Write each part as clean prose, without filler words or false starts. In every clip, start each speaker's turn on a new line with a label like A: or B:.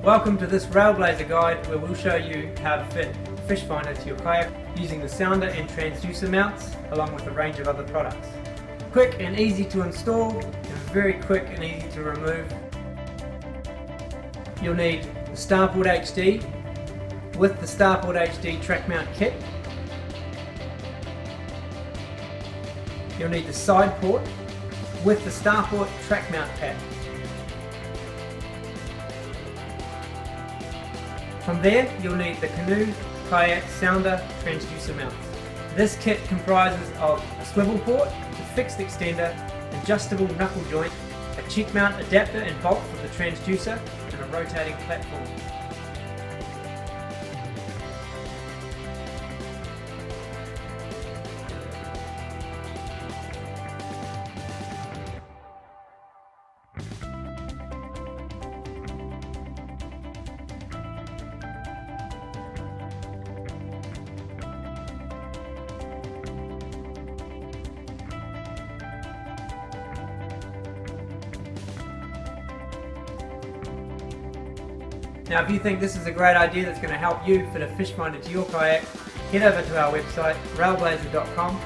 A: Welcome to this RAILBLAZA guide where we'll show you how to fit Fishfinder to your kayak using the sounder and transducer mounts along with a range of other products. Quick and easy to install and very quick and easy to remove. You'll need the Starport HD with the Starport HD track mount kit. You'll need the side port with the Starport track mount pad. From there, you'll need the Canoe, Kayak, sounder, transducer mounts. This kit comprises of a swivel port, a fixed extender, adjustable knuckle joint, a cheek mount adapter and bolt for the transducer, and a rotating platform. Now if you think this is a great idea that's going to help you fit a Fishfinder to your kayak, head over to our website, railblaza.com,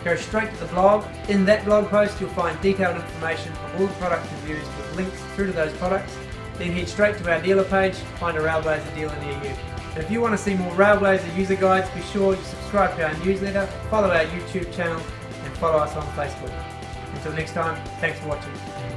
A: go straight to the blog. In that blog post you'll find detailed information of all the product reviews with links through to those products. Then head straight to our dealer page, find a RAILBLAZA dealer near you. And if you want to see more RAILBLAZA user guides, be sure you subscribe to our newsletter, follow our YouTube channel and follow us on Facebook. Until next time, thanks for watching.